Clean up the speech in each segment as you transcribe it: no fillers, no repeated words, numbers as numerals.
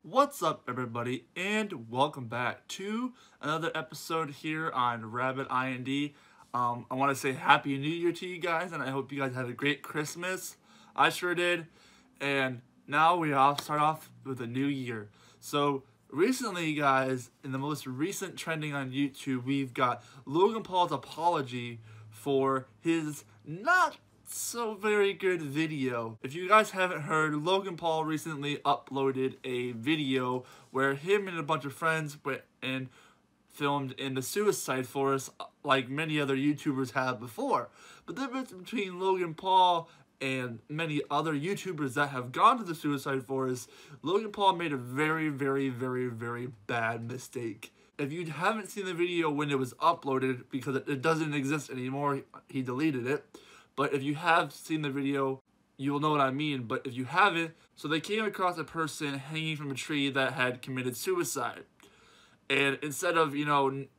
What's up, everybody, and welcome back to another episode here on Rabid IND. I want to say Happy New Year to you guys, and I hope you guys had a great Christmas. I sure did. And now we start off with a new year. So recently, guys, in the most recent trending on YouTube, we've got Logan Paul's apology for his not so very good video. If you guys haven't heard, Logan Paul recently uploaded a video where him and a bunch of friends went and filmed in the suicide forest like many other YouTubers have before. But the difference between Logan Paul and many other YouTubers that have gone to the suicide forest, Logan Paul made a very, very, very, very bad mistake. If you haven't seen the video when it was uploaded, because it doesn't exist anymore, he deleted it. But if you have seen the video, you will know what I mean. But if you haven't, so they came across a person hanging from a tree that had committed suicide. And instead of,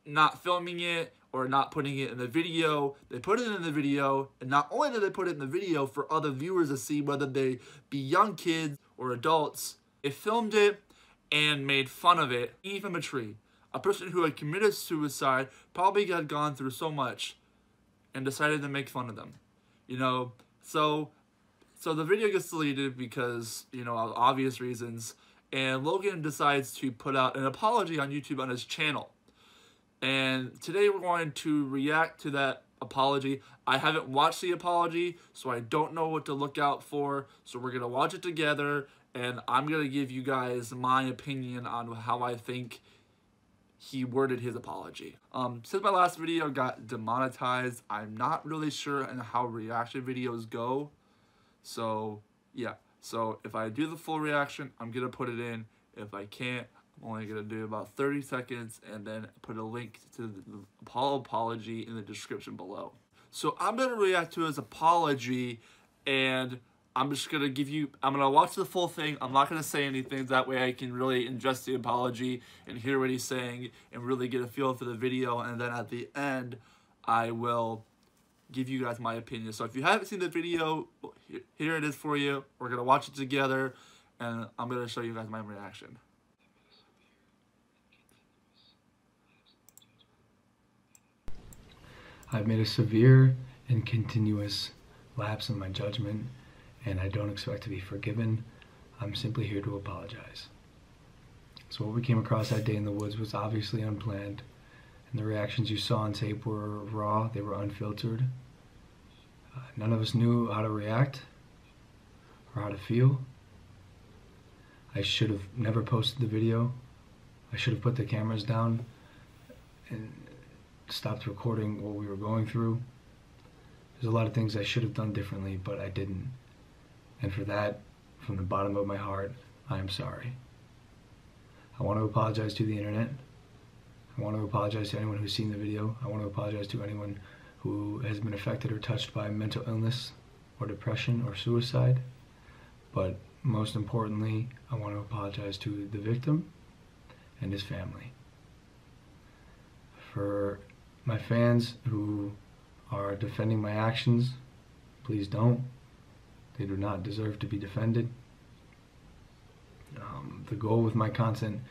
not filming it or not putting it in the video, they put it in the video. And not only did they put it in the video for other viewers to see, whether they be young kids or adults, they filmed it and made fun of it, hanging from a tree. A person who had committed suicide probably had gone through so much and decided to make fun of them. So the video gets deleted because, of obvious reasons, and Logan decides to put out an apology on YouTube on his channel. And today we're going to react to that apology. I haven't watched the apology, so I don't know what to look out for, so we're going to watch it together, and I'm going to give you guys my opinion on how I think he worded his apology. Since my last video got demonetized, I'm not really sure on how reaction videos go. So, yeah. So, if I do the full reaction, I'm going to put it in. If I can't, I'm only going to do about 30 seconds and then put a link to the apology in the description below. So, I'm going to react to his apology, and I'm just going to I'm going to watch the full thing. I'm not going to say anything. That way I can really ingest the apology and hear what he's saying and really get a feel for the video. And then at the end, I will give you guys my opinion. So if you haven't seen the video, here it is for you. We're going to watch it together, and I'm going to show you guys my reaction. I've made a severe and continuous lapse in my judgment, and I don't expect to be forgiven. I'm simply here to apologize. So what we came across that day in the woods was obviously unplanned, and the reactions you saw on tape were raw, they were unfiltered. None of us knew how to react or how to feel. I should have never posted the video. I should have put the cameras down and stopped recording what we were going through. There's a lot of things I should have done differently, but I didn't. And for that, from the bottom of my heart, I am sorry. I want to apologize to the internet. I want to apologize to anyone who's seen the video. I want to apologize to anyone who has been affected or touched by mental illness or depression or suicide. But most importantly, I want to apologize to the victim and his family. For my fans who are defending my actions, please don't. They do not deserve to be defended. The goal with my content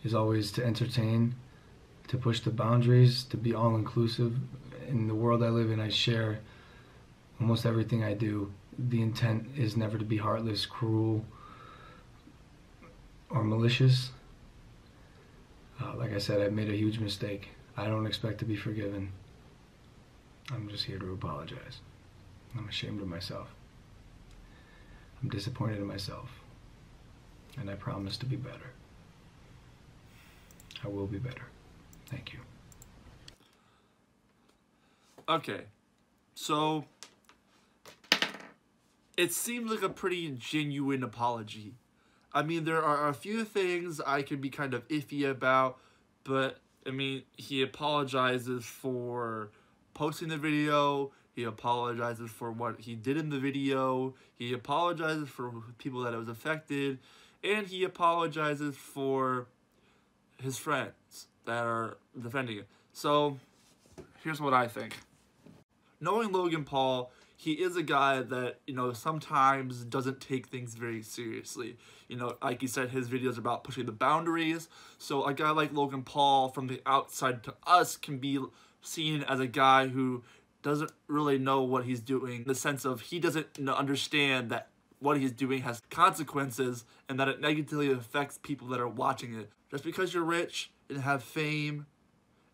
is always to entertain, to push the boundaries, to be all-inclusive. In the world I live in, I share almost everything I do. The intent is never to be heartless, cruel, or malicious. Like I said, I've made a huge mistake. I don't expect to be forgiven. I'm just here to apologize. I'm ashamed of myself. I'm disappointed in myself, and I promise to be better. I will be better. Thank you. Okay, so it seems like a pretty genuine apology. I mean, there are a few things I can be kind of iffy about, but I mean, he apologizes for posting the video. He apologizes for what he did in the video. He apologizes for people that it was affected. And he apologizes for his friends that are defending it. So, here's what I think. Knowing Logan Paul, he is a guy that, you know, sometimes doesn't take things very seriously. You know, like he said, his videos are about pushing the boundaries. So a guy like Logan Paul, from the outside to us, can be seen as a guy who doesn't really know what he's doing, in the sense of he doesn't understand that what he's doing has consequences and that it negatively affects people that are watching it. Just because you're rich and have fame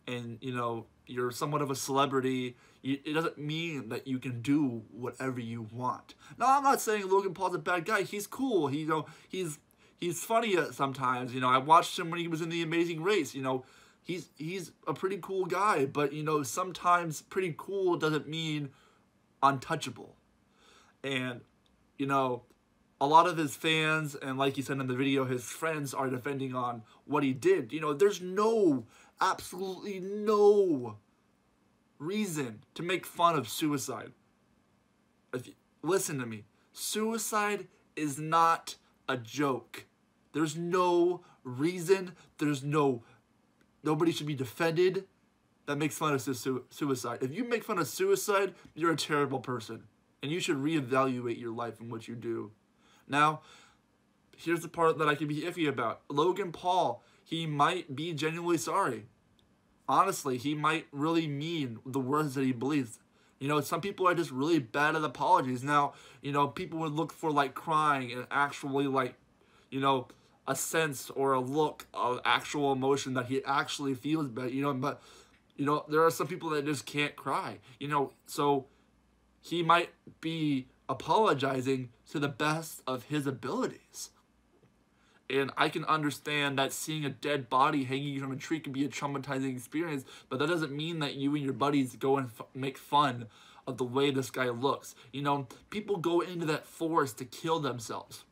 and, you know, you're somewhat of a celebrity, it doesn't mean that you can do whatever you want. Now, I'm not saying Logan Paul's a bad guy. He's cool. He, you know, he's funny sometimes. You know, I watched him when he was in The Amazing Race. You know, he's a pretty cool guy. But, you know, sometimes pretty cool doesn't mean untouchable. And, you know, a lot of his fans, and like he said in the video, his friends are defending on what he did. You know, there's absolutely no reason to make fun of suicide. Listen to me. Suicide is not a joke. There's no reason. Nobody should be defended that makes fun of suicide. If you make fun of suicide, you're a terrible person. And you should reevaluate your life and what you do. Now, here's the part that I can be iffy about. Logan Paul, he might be genuinely sorry. Honestly, he might really mean the words that he believes. You know, some people are just really bad at apologies. Now, you know, people would look for, like, crying and actually, like, you know, a sense or a look of actual emotion that he actually feels, but, you know, there are some people that just can't cry. You know, so he might be apologizing to the best of his abilities. And I can understand that seeing a dead body hanging from a tree can be a traumatizing experience, but that doesn't mean that you and your buddies go and make fun of the way this guy looks. You know, people go into that forest to kill themselves,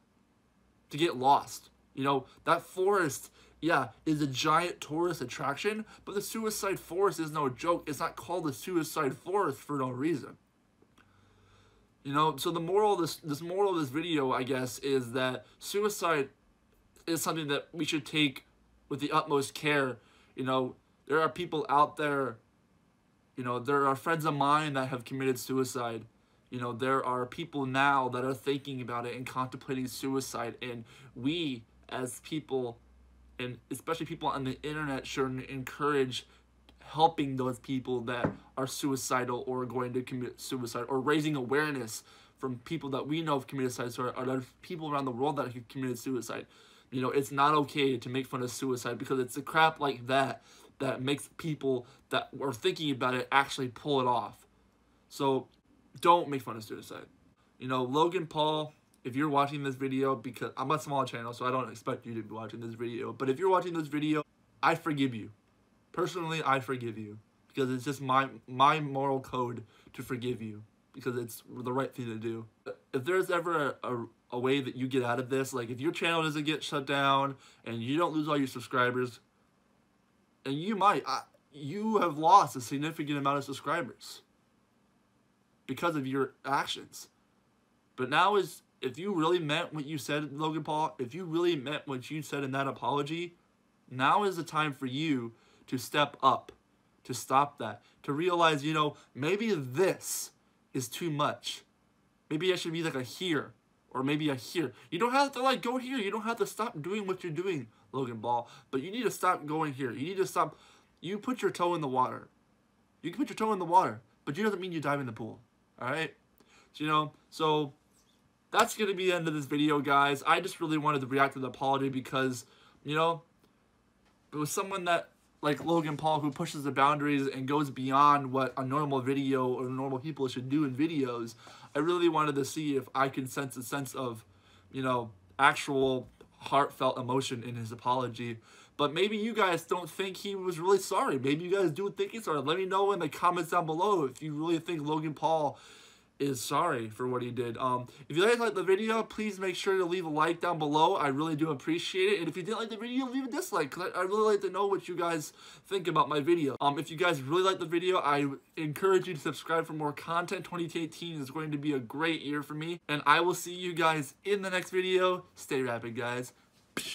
to get lost. You know, that forest, yeah, is a giant tourist attraction, but the suicide forest is no joke. It's not called the suicide forest for no reason. You know, so the moral of this moral of this video, I guess, is that suicide is something that we should take with the utmost care. You know, there are people out there, you know, there are friends of mine that have committed suicide. You know, there are people now that are thinking about it and contemplating suicide, and we as people, and especially people on the internet, should encourage helping those people that are suicidal or going to commit suicide, or raising awareness from people that we know have committed suicide, or other people around the world that have committed suicide. You know, it's not okay to make fun of suicide, because it's a crap like that that makes people that are thinking about it actually pull it off. So don't make fun of suicide. You know, Logan Paul, if you're watching this video, because I'm a small channel, so I don't expect you to be watching this video, but if you're watching this video, I forgive you. Personally, I forgive you, because it's just my moral code to forgive you, because it's the right thing to do. If there's ever a way that you get out of this, like if your channel doesn't get shut down and you don't lose all your subscribers, and you have lost a significant amount of subscribers because of your actions. But now if you really meant what you said, Logan Paul, if you really meant what you said in that apology, now is the time for you to step up, to stop that, to realize, you know, maybe this is too much. Maybe I should be like a here, or maybe a here. You don't have to like go here. You don't have to stop doing what you're doing, Logan Paul, but you need to stop going here. You need to stop. You put your toe in the water. You can put your toe in the water, but it doesn't mean you dive in the pool. All right? So, you know, so that's going to be the end of this video, guys. I just really wanted to react to the apology because, you know, it was someone that, like Logan Paul, who pushes the boundaries and goes beyond what a normal video or normal people should do in videos. I really wanted to see if I could sense a sense of, you know, actual heartfelt emotion in his apology. But maybe you guys don't think he was really sorry. Maybe you guys do think he's sorry. Let me know in the comments down below if you really think Logan Paul is sorry for what he did. If you guys liked the video, please make sure to leave a like down below. I really do appreciate it. And if you didn't like the video, leave a dislike, because I really like to know what you guys think about my video. If you guys really like the video, I encourage you to subscribe for more content. 2018 is going to be a great year for me, and I will see you guys in the next video. Stay rapid, guys.